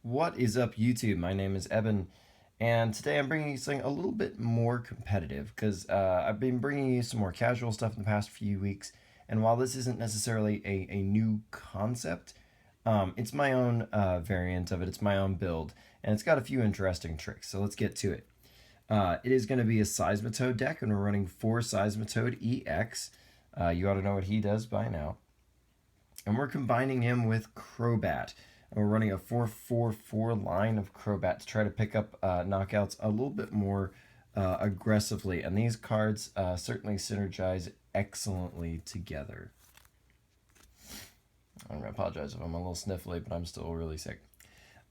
What is up, YouTube? My name is Evan, and today I'm bringing you something a little bit more competitive because I've been bringing you some more casual stuff in the past few weeks. And while this isn't necessarily a new concept, it's my own variant of it, it's my own build, and it's got a few interesting tricks. So let's get to it. It is going to be a Seismitoad deck, and we're running 4 Seismitoad EX. You ought to know what he does by now. And we're combining him with Crobat. And we're running a 4-4-4 line of Crobat to try to pick up knockouts a little bit more aggressively. And these cards certainly synergize excellently together. I'm going to apologize if I'm a little sniffly, but I'm still really sick.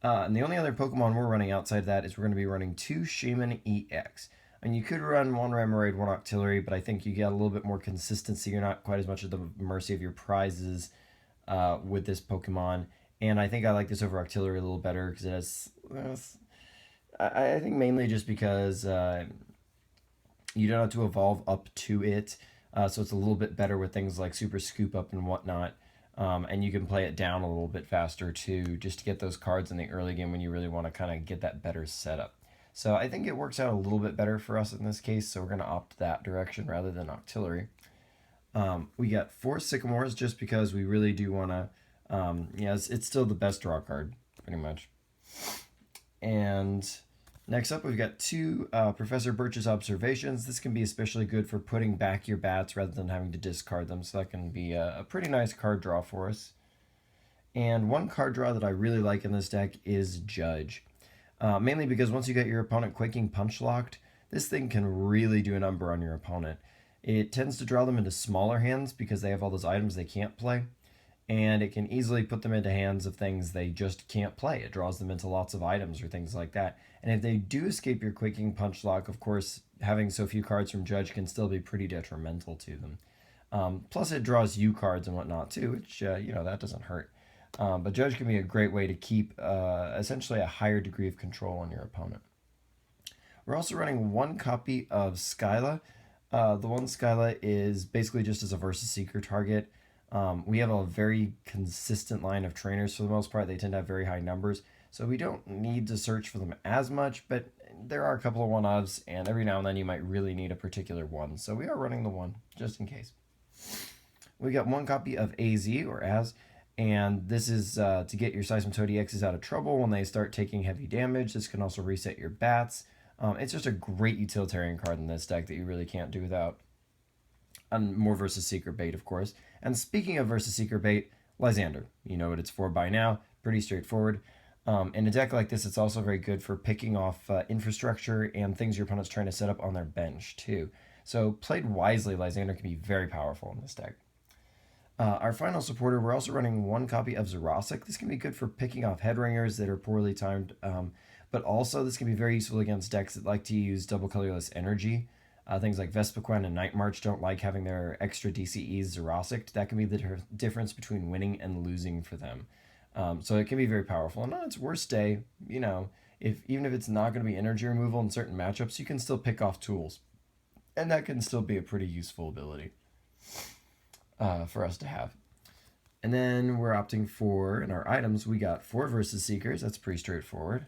And the only other Pokemon we're running outside of that is we're going to be running 2 Shaman EX. And you could run 1 Remoraid, 1 Octillery, but I think you get a little bit more consistency. You're not quite as much at the mercy of your prizes with this Pokemon. And I think I like this over Octillery a little better because it has... I think mainly just because you don't have to evolve up to it. So it's a little bit better with things like Super Scoop Up and whatnot. And you can play it down a little bit faster too, just to get those cards in the early game when you really want to kind of get that better setup. So I think it works out a little bit better for us in this case, so we're going to opt that direction rather than Octillery. We got 4 Sycamores just because we really do want to, yeah, it's still the best draw card, pretty much. And next up, we've got 2 Professor Birch's Observations. This can be especially good for putting back your bats rather than having to discard them, so that can be a pretty nice card draw for us. And one card draw that I really like in this deck is Judge. Mainly because once you get your opponent Quaking Punch locked, this thing can really do a number on your opponent. It tends to draw them into smaller hands because they have all those items they can't play, and it can easily put them into hands of things they just can't play. It draws them into lots of items or things like that. And if they do escape your Quaking Punch lock, of course, having so few cards from Judge can still be pretty detrimental to them. Plus, it draws you cards and whatnot too, which, that doesn't hurt. But Judge can be a great way to keep essentially a higher degree of control on your opponent. We're also running 1 copy of Skyla. The one Skyla is basically just as a Versus Seeker target. We have a very consistent line of trainers for the most part. They tend to have very high numbers, so we don't need to search for them as much, but there are a couple of one-ofs, and every now and then you might really need a particular one, so we are running the one, just in case. We got 1 copy of AZ, or As, and this is to get your Seismitoad EXs out of trouble when they start taking heavy damage. This can also reset your bats. It's just a great utilitarian card in this deck that you really can't do without. And more Versus Seeker bait, of course. And speaking of Versus Seeker bait, Lysander. You know what it's for by now. Pretty straightforward. In a deck like this, it's also very good for picking off infrastructure and things your opponent's trying to set up on their bench, too. So played wisely, Lysander can be very powerful in this deck. Our final supporter, we're also running 1 copy of Zerosic. This can be good for picking off headringers that are poorly timed, but also this can be very useful against decks that like to use double colorless energy. Things like Vespiquen and Night March don't like having their extra DCEs Zerosic. That can be the difference between winning and losing for them. So it can be very powerful. And on its worst day, even if it's not going to be energy removal in certain matchups, you can still pick off tools. And that can still be a pretty useful ability for us to have. And then we're opting for, in our items, we got 4 Versus Seekers. That's pretty straightforward.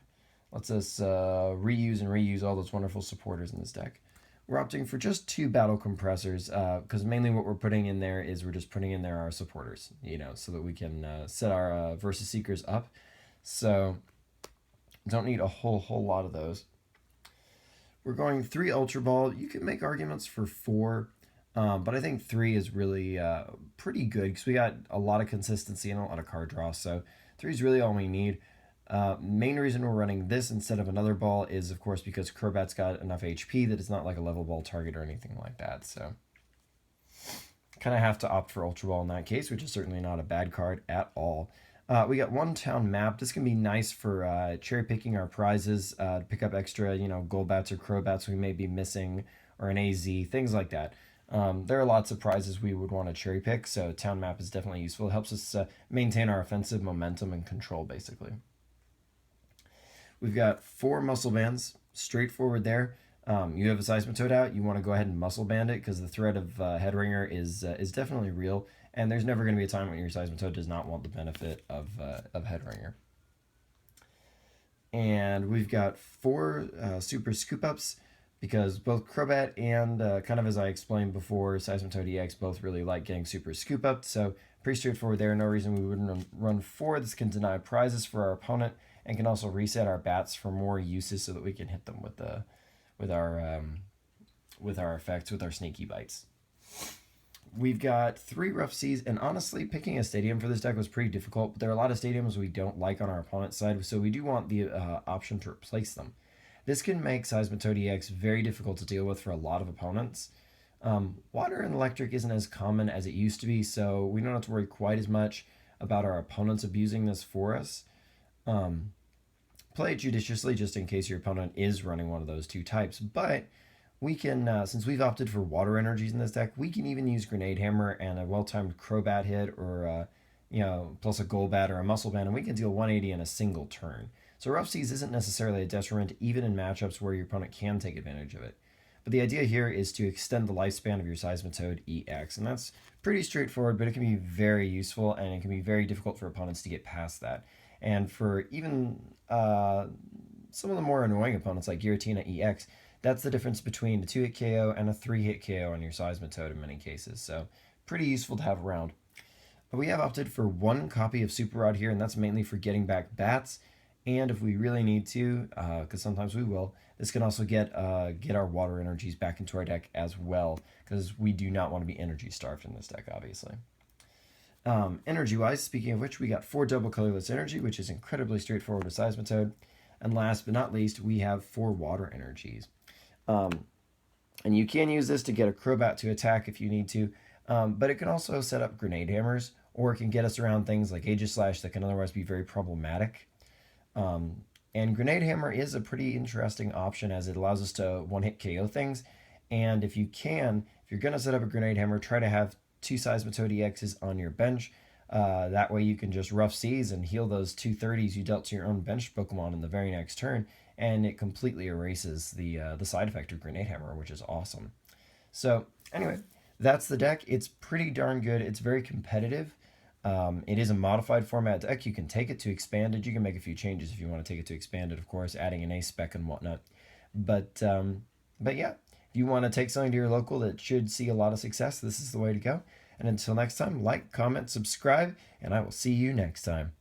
Lets us reuse and reuse all those wonderful supporters in this deck. We're opting for just 2 Battle Compressors, because mainly what we're putting in there is we're just putting in there our supporters, so that we can set our Versus Seekers up. So don't need a whole lot of those. We're going 3 Ultra Ball. You can make arguments for 4, but I think 3 is really pretty good because we got a lot of consistency and a lot of card draw. So 3 is really all we need. Main reason we're running this instead of another ball is, of course, because Crobat's got enough HP that it's not like a level ball target or anything like that. So kind of have to opt for Ultra Ball in that case, which is certainly not a bad card at all. We got 1 Town Map. This can be nice for cherry picking our prizes, to pick up extra, Golbats or Crobats we may be missing, or an AZ, things like that. There are lots of prizes we would want to cherry pick, so Town Map is definitely useful. It helps us maintain our offensive momentum and control, basically. We've got 4 Muscle Bands, straightforward there. You have a Seismitoad out, you want to go ahead and Muscle Band it because the threat of Headringer is definitely real, and there's never going to be a time when your Seismitoad does not want the benefit of Headringer. And we've got 4 super scoop ups because both Crobat and, kind of as I explained before, Seismitoad EX both really like getting super scoop up. So pretty straightforward there. No reason we wouldn't run 4. This can deny prizes for our opponent and can also reset our bats for more uses so that we can hit them with the with our effects, with our sneaky bites. We've got 3 rough seas, and honestly, picking a stadium for this deck was pretty difficult, but there are a lot of stadiums we don't like on our opponent's side, so we do want the option to replace them. This can make Seismitoad EX very difficult to deal with for a lot of opponents. Water and electric isn't as common as it used to be, so we don't have to worry quite as much about our opponents abusing this for us. Play it judiciously just in case your opponent is running one of those 2 types, but we can, since we've opted for water energies in this deck, we can even use Grenade Hammer and a well-timed Crobat hit, or plus a Golbat or a Muscle Band, and we can deal 180 in a single turn. So Rough Seas isn't necessarily a detriment, even in matchups where your opponent can take advantage of it. But the idea here is to extend the lifespan of your Seismitoad EX, and that's pretty straightforward, but it can be very useful, and it can be very difficult for opponents to get past that. And for even some of the more annoying opponents like Giratina EX, that's the difference between a 2-hit KO and a 3-hit KO on your Seismitoad in many cases, so pretty useful to have around. We have opted for 1 copy of Super Rod here, and that's mainly for getting back bats, and if we really need to, because sometimes we will, this can also get our water energies back into our deck as well, because we do not want to be energy starved in this deck, obviously. Energy-wise, speaking of which, we got 4 double colorless energy, which is incredibly straightforward with Seismitoad. And last but not least, we have 4 water energies. And you can use this to get a Crobat to attack if you need to, but it can also set up Grenade Hammers, or it can get us around things like Aegislash that can otherwise be very problematic. And Grenade Hammer is a pretty interesting option as it allows us to 1-hit KO things. And if you're going to set up a Grenade Hammer, try to have 2 Seismitoad EXs on your bench. That way you can just Rough Seas and heal those 2 30s you dealt to your own bench Pokemon in the very next turn, and it completely erases the side effect of Grenade Hammer, which is awesome. So anyway, that's the deck. It's pretty darn good. It's very competitive. It is a modified format deck. You can take it to Expanded. You can make a few changes if you want to take it to Expanded, of course, adding an Ace spec and whatnot. But yeah, if you want to take something to your local that should see a lot of success, this is the way to go. And until next time, like, comment, subscribe, and I will see you next time.